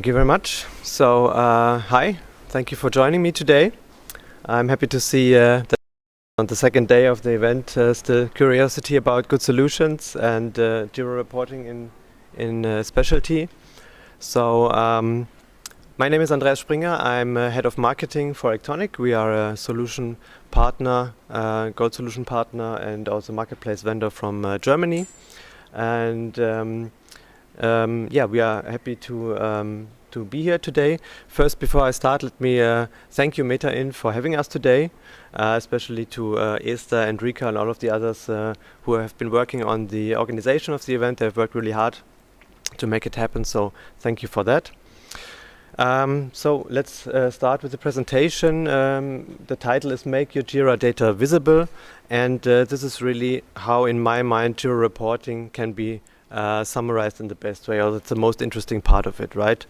Thank you very much. So, hi, thank you for joining me today. I'm happy to see that on the second day of the event, still curiosity about good solutions and Jira reporting in specialty. So, my name is Andreas Springer. I'm head of marketing for Actonic. We are a solution partner, gold solution partner, and also marketplace vendor from Germany. And yeah, we are happy to be here today. First, before I start, let me thank you, META-INF, for having us today, especially to Esther and Rika and all of the others who have been working on the organization of the event. They've worked really hard to make it happen, so thank you for that. So let's start with the presentation. The title is Make Your Jira Data Visible, and this is really how, in my mind, Jira reporting can be summarized in the best way, or that's the most interesting part of it, right?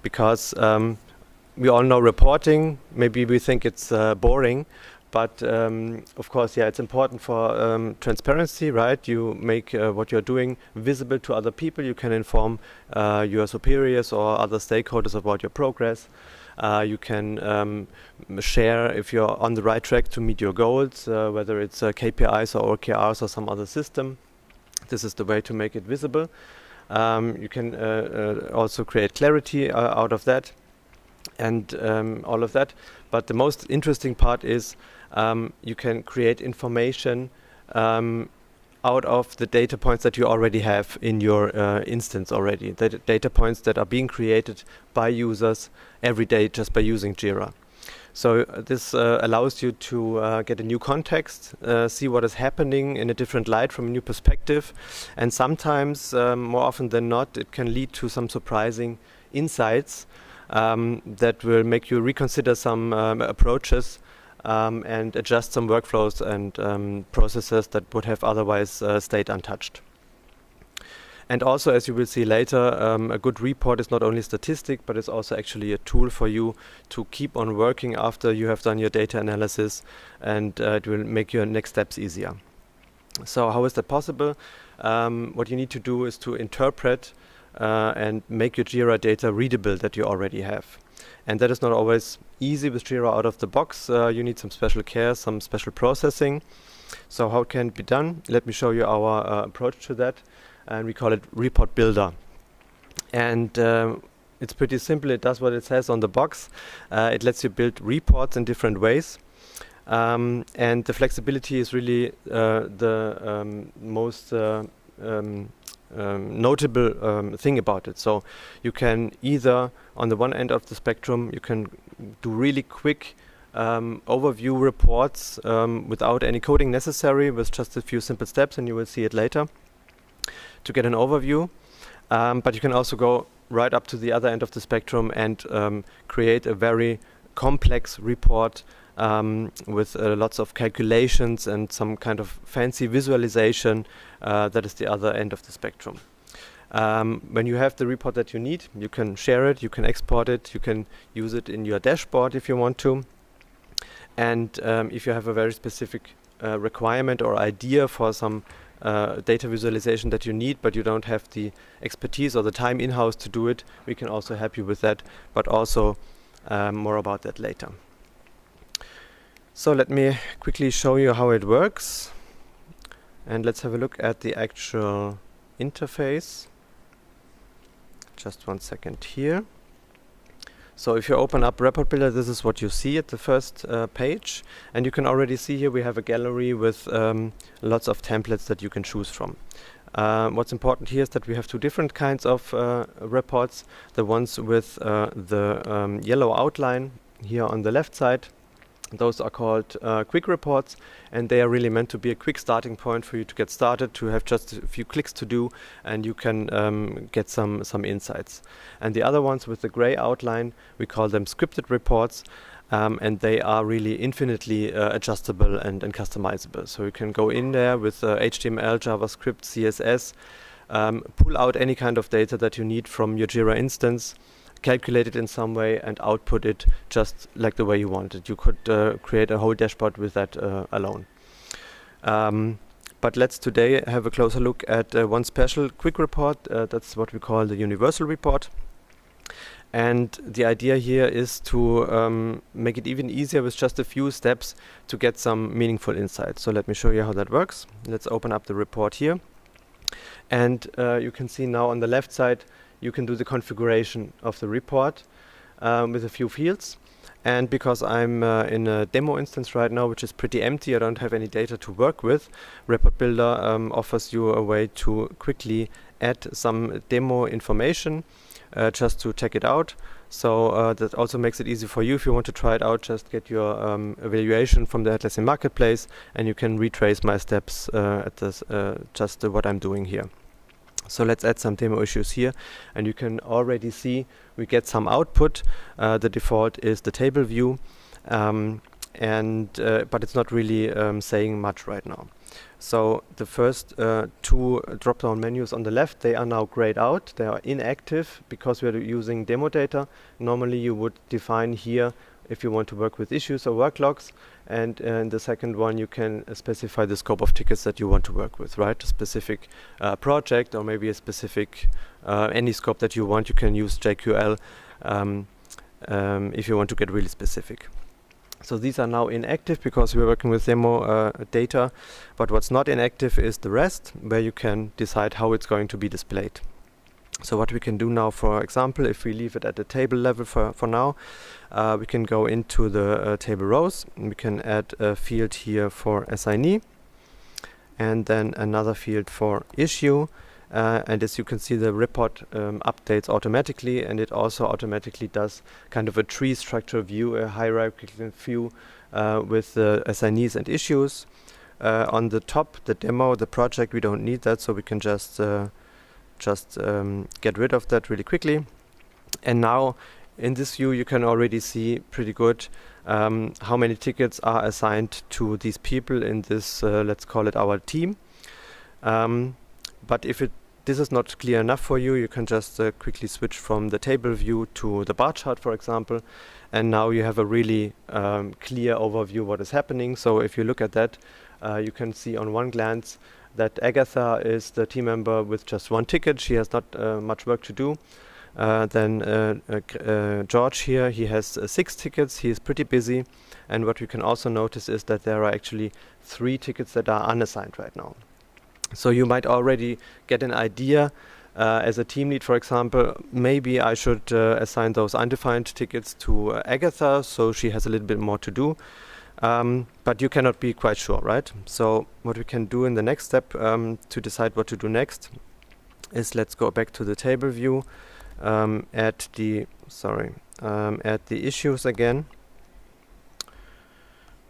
Because we all know reporting, maybe we think it's boring, but of course, yeah, it's important for transparency, right? You make what you're doing visible to other people. You can inform your superiors or other stakeholders about your progress. You can share if you're on the right track to meet your goals, whether it's KPIs or OKRs or some other system. This is the way to make it visible. You can also create clarity out of that and all of that. But the most interesting part is you can create information out of the data points that you already have in your instance already. The data points that are being created by users every day just by using Jira. So this allows you to get a new context, see what is happening in a different light from a new perspective, and sometimes, more often than not, it can lead to some surprising insights that will make you reconsider some approaches and adjust some workflows and processes that would have otherwise stayed untouched. And also, as you will see later, a good report is not only statistic, but it's also actually a tool for you to keep on working after you have done your data analysis, and it will make your next steps easier. So how is that possible? What you need to do is to interpret and make your Jira data readable that you already have. And that is not always easy with Jira out of the box. You need some special care, some special processing. So how can it be done? Let me show you our approach to that. And we call it Repot Builder. And it's pretty simple. It does what it says on the box. It lets you build reports in different ways. And the flexibility is really the most notable thing about it. So you can either, on the one end of the spectrum, you can do really quick overview reports without any coding necessary, with just a few simple steps, and you will see it later, to get an overview. But you can also go right up to the other end of the spectrum and create a very complex report with lots of calculations and some kind of fancy visualization. That is the other end of the spectrum. When you have the report that you need, you can share it, you can export it, you can use it in your dashboard if you want to. And if you have a very specific requirement or idea for some data visualization that you need, but you don't have the expertise or the time in-house to do it, we can also help you with that, but also more about that later. So let me quickly show you how it works, and let's have a look at the actual interface. Just 1 second here. So if you open up Repot Builder, this is what you see at the first page. And you can already see here we have a gallery with lots of templates that you can choose from. What's important here is that we have two different kinds of reports. The ones with the yellow outline here on the left side. Those are called quick reports, and they are really meant to be a quick starting point for you to get started, to have just a few clicks to do, and you can get some insights. And the other ones with the gray outline, we call them scripted reports, and they are really infinitely adjustable and customizable. So you can go in there with HTML, JavaScript, CSS, pull out any kind of data that you need from your Jira instance, calculate it in some way and output it just like the way you want it. You could create a whole dashboard with that alone. But let's today have a closer look at one special quick report. That's what we call the universal report. And the idea here is to make it even easier with just a few steps to get some meaningful insights. So let me show you how that works. Let's open up the report here. And you can see now on the left side, you can do the configuration of the report with a few fields. And because I'm in a demo instance right now, which is pretty empty, I don't have any data to work with, Repot Builder offers you a way to quickly add some demo information just to check it out. So that also makes it easy for you. If you want to try it out, just get your evaluation from the Atlassian Marketplace, and you can retrace my steps at this, just what I'm doing here. So let's add some demo issues here, and you can already see we get some output. The default is the table view, but it's not really saying much right now. So the first two drop-down menus on the left, they are now grayed out. They are inactive because we are using demo data. Normally you would define here if you want to work with issues or work logs, and in the second one you can specify the scope of tickets that you want to work with, right? A specific project, or maybe a specific any scope that you want. You can use JQL if you want to get really specific. So these are now inactive because we're working with demo data, but what's not inactive is the rest, where you can decide how it's going to be displayed. So what we can do now, for example, if we leave it at the table level for now, we can go into the table rows, and we can add a field here for assignee, and then another field for issue. And as you can see, the report updates automatically, and it also automatically does kind of a tree structure view, a hierarchical view with the assignees and issues. On the top, the demo, the project, we don't need that, so we can just get rid of that really quickly. And now in this view you can already see pretty good how many tickets are assigned to these people in this, let's call it our team. But if this is not clear enough for you, you can just quickly switch from the table view to the bar chart, for example, and now you have a really clear overview what is happening. So if you look at that, you can see on one glance that Agatha is the team member with just one ticket. She has not much work to do. Then George here, he has 6 tickets. He is pretty busy. And what we can also notice is that there are actually 3 tickets that are unassigned right now. So you might already get an idea as a team lead, for example, maybe I should assign those undefined tickets to Agatha, so she has a little bit more to do. But you cannot be quite sure, right? So what we can do in the next step to decide what to do next is, let's go back to the table view, add the issues again.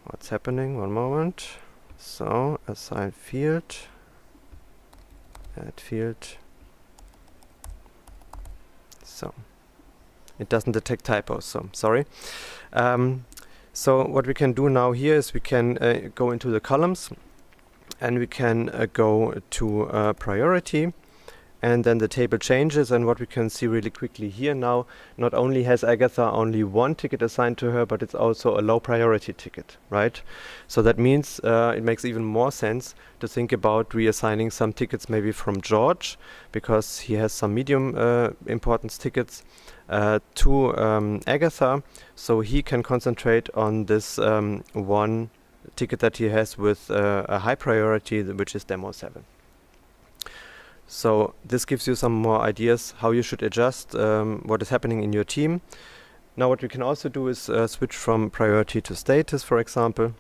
What's happening? One moment. So assign field, add field. So it doesn't detect typos, so sorry. So what we can do now here is we can go into the columns, and we can go to priority, and then the table changes. And what we can see really quickly here now, not only has Agatha only 1 ticket assigned to her, but it's also a low priority ticket, right? So that means it makes even more sense to think about reassigning some tickets maybe from George, because he has some medium importance tickets, to Agatha, so he can concentrate on this one ticket that he has with a high priority, which is demo 7. So this gives you some more ideas how you should adjust what is happening in your team. Now what we can also do is switch from priority to status, for example.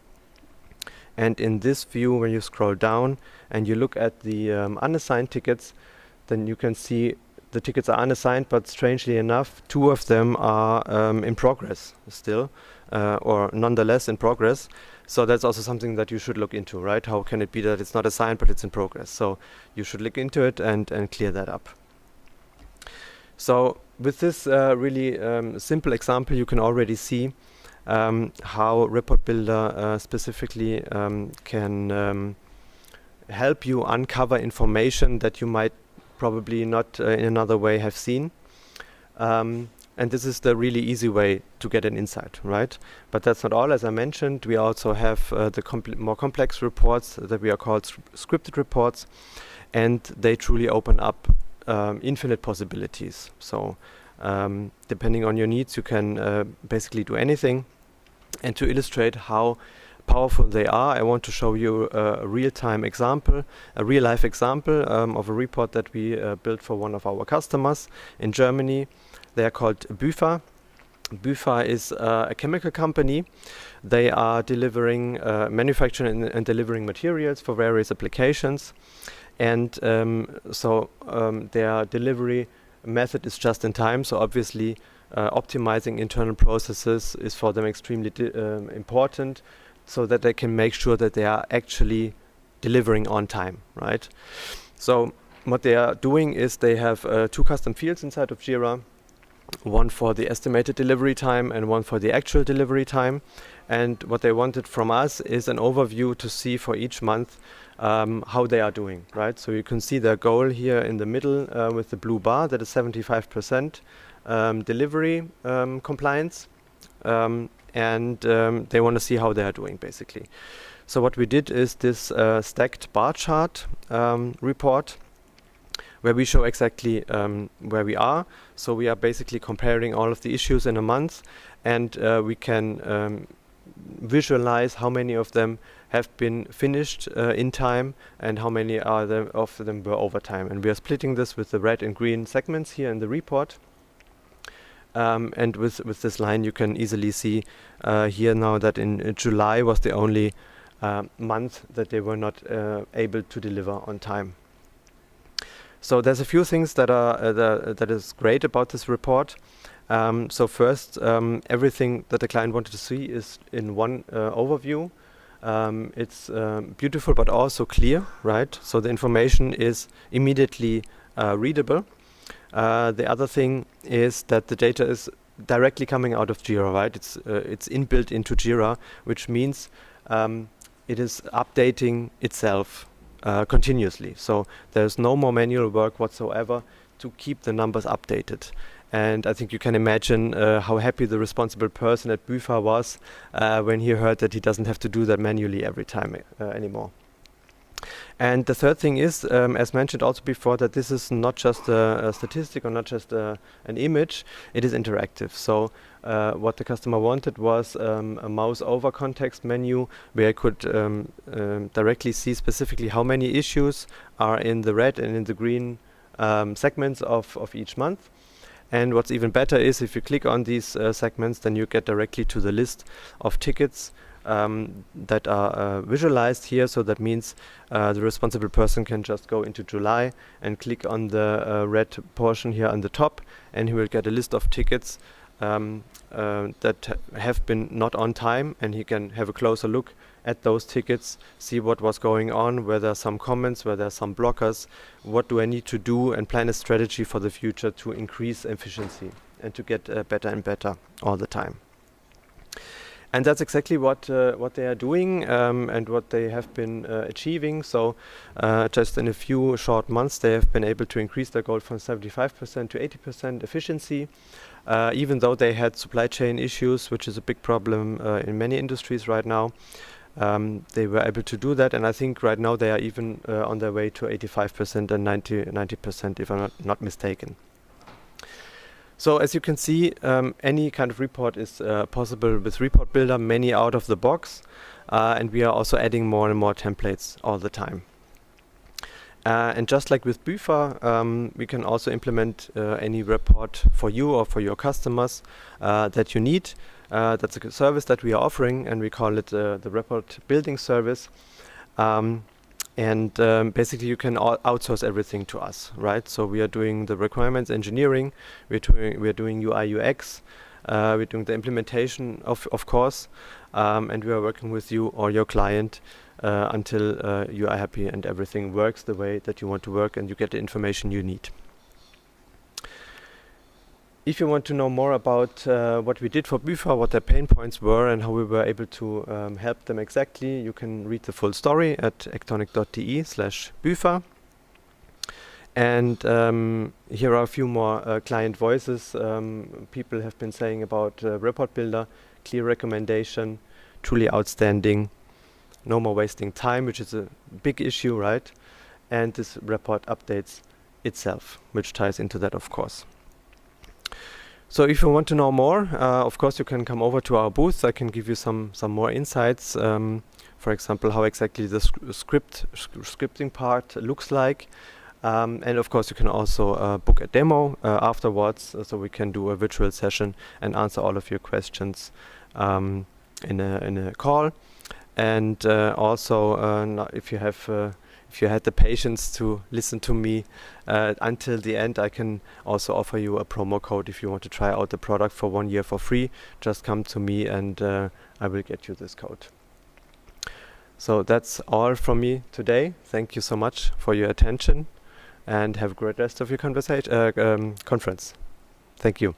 And in this view, when you scroll down and you look at the unassigned tickets, then you can see the tickets are unassigned, but strangely enough, 2 of them are in progress still, or nonetheless in progress. So that's also something that you should look into, right? How can it be that it's not assigned, but it's in progress? So you should look into it and clear that up. So with this really simple example, you can already see how Repot Builder specifically can help you uncover information that you might probably not in another way have seen. And this is the really easy way to get an insight, right? But that's not all. As I mentioned, we also have the more complex reports that we are called scripted reports, and they truly open up infinite possibilities. So Depending on your needs, you can basically do anything. And to illustrate how powerful they are, I want to show you a real-time example, a real-life example of a report that we built for one of our customers in Germany. They are called Büfa. Büfa is a chemical company. They are delivering, manufacturing and delivering materials for various applications. And their delivery method is just in time. So obviously optimizing internal processes is for them extremely important, so that they can make sure that they are actually delivering on time, right? So what they are doing is they have 2 custom fields inside of Jira, one for the estimated delivery time and one for the actual delivery time. And what they wanted from us is an overview to see for each month how they are doing, right? So you can see their goal here in the middle with the blue bar, that is 75% delivery compliance. And they want to see how they are doing, basically. So what we did is this stacked bar chart report, where we show exactly where we are. So we are basically comparing all of the issues in a month, and we can visualize how many of them have been finished in time and how many of them were over time. And we are splitting this with the red and green segments here in the report. And with this line, you can easily see here now that in July was the only month that they were not able to deliver on time. So there's a few things that are that is great about this report. So first, everything that the client wanted to see is in one overview. It's beautiful but also clear, right? So the information is immediately readable. The other thing is that the data is directly coming out of Jira, right? It's inbuilt into Jira, which means it is updating itself continuously. So there's no more manual work whatsoever to keep the numbers updated. And I think you can imagine how happy the responsible person at Büfa was when he heard that he doesn't have to do that manually every time anymore. And the third thing is, as mentioned also before, that this is not just a statistic or not just an image, it is interactive. So what the customer wanted was a mouse over context menu where I could directly see specifically how many issues are in the red and in the green segments of each month. And what's even better is if you click on these segments, then you get directly to the list of tickets that are visualized here. So that means the responsible person can just go into July and click on the red portion here on the top, and he will get a list of tickets that have been not on time, and he can have a closer look at those tickets, see what was going on, where there are some comments, where there are some blockers, what do I need to do, and plan a strategy for the future to increase efficiency and to get better and better all the time. And that's exactly what they are doing and what they have been achieving. So just in a few short months, they have been able to increase their goal from 75% to 80% efficiency, even though they had supply chain issues, which is a big problem in many industries right now. They were able to do that, and I think right now they are even on their way to 85% and 90%, if I'm not mistaken. So as you can see, any kind of report is possible with Repot Builder, many out of the box, and we are also adding more and more templates all the time. And just like with Büfa, we can also implement any report for you or for your customers that you need. That's a service that we are offering, and we call it the Repot Building Service. And basically you can outsource everything to us, right? So we are doing the requirements engineering, we are doing UI UX, we're doing the implementation of course, and we are working with you or your client until you are happy and everything works the way that you want to work and you get the information you need. If you want to know more about what we did for Büfa, what their pain points were and how we were able to help them exactly, you can read the full story at actonic.de/Büfa. And here are a few more client voices. People have been saying about Repot Builder, clear recommendation, truly outstanding, no more wasting time, which is a big issue, right? And this report updates itself, which ties into that, of course. So if you want to know more, of course you can come over to our booth. I can give you some more insights. For example, how exactly the scripting part looks like. And of course you can also book a demo afterwards, so we can do a virtual session and answer all of your questions in a call. And also if you had the patience to listen to me until the end, I can also offer you a promo code if you want to try out the product for 1 year for free. Just come to me and I will get you this code. So that's all from me today. Thank you so much for your attention and have a great rest of your conference. Thank you.